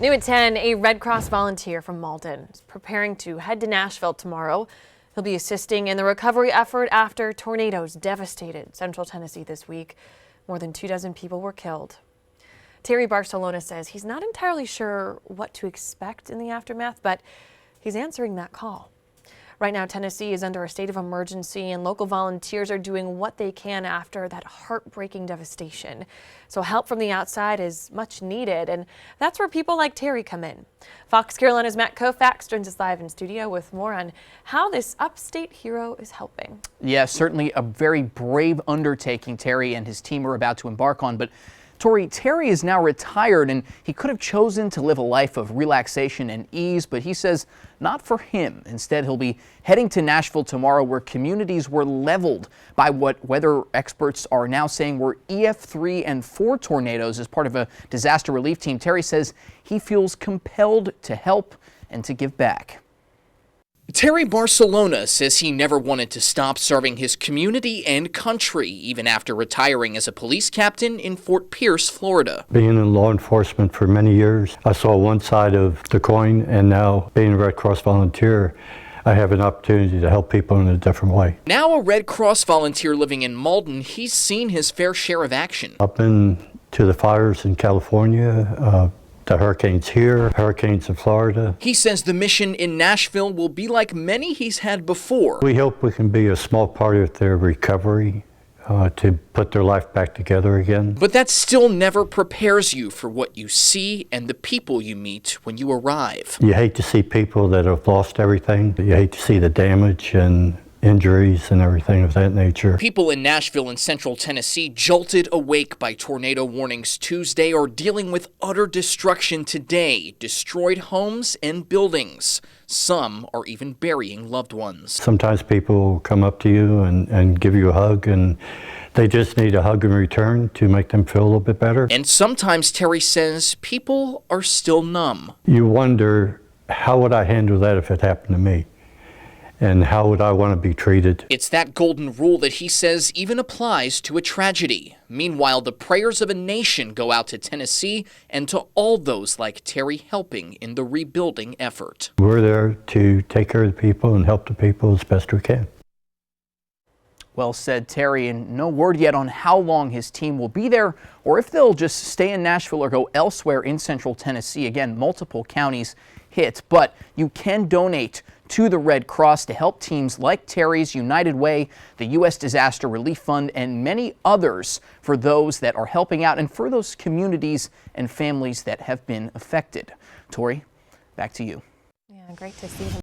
New at 10, a Red Cross volunteer from Malden is preparing to head to Nashville tomorrow. He'll be assisting in the recovery effort after tornadoes devastated central Tennessee this week. More than 24 people were killed. Terry Barcelona says he's not entirely sure what to expect in the aftermath, but he's answering that call. Right now, Tennessee is under a state of emergency, and local volunteers are doing what they can after that heartbreaking devastation. So help from the outside is much needed, and that's where people like Terry come in. Fox Carolina's Matt Koufax joins us live in studio with more on how this upstate hero is helping. Yeah, certainly a very brave undertaking Terry and his team are about to embark on, but Tori, Terry is now retired and he could have chosen to live a life of relaxation and ease, but he says not for him. Instead, he'll be heading to Nashville tomorrow, where communities were leveled by what weather experts are now saying were EF3 and 4 tornadoes as part of a disaster relief team. Terry says he feels compelled to help and to give back. Terry Barcelona says he never wanted to stop serving his community and country, even after retiring as a police captain in Fort Pierce, Florida. Being in law enforcement for many years, I saw one side of the coin, and now being a Red Cross volunteer, I have an opportunity to help people in a different way. Now a Red Cross volunteer living in Malden, he's seen his fair share of action. I've been to the fires in California, the hurricanes here, hurricanes in Florida. He says the mission in Nashville will be like many he's had before. We hope we can be a small part of their recovery to put their life back together again. But that still never prepares you for what you see and the people you meet when you arrive. You hate to see people that have lost everything. You hate to see the damage and injuries and everything of that nature. People in Nashville and central Tennessee jolted awake by tornado warnings Tuesday are dealing with utter destruction today, destroyed homes and buildings. Some are even burying loved ones. Sometimes people come up to you and give you a hug, and they just need a hug in return to make them feel a little bit better. And sometimes, Terry says, people are still numb. You wonder, how would I handle that if it happened to me? And how would I want to be treated? It's that golden rule that he says even applies to a tragedy. Meanwhile, the prayers of a nation go out to Tennessee and to all those like Terry helping in the rebuilding effort. We're there to take care of the people and help the people as best we can. Well said, Terry, and no word yet on how long his team will be there or if they'll just stay in Nashville or go elsewhere in central Tennessee. Again, multiple counties hit, but you can donate to the Red Cross to help teams like Terry's, United Way, the U.S. Disaster Relief Fund, and many others for those that are helping out and for those communities and families that have been affected. Tori, back to you. Yeah, great to see him.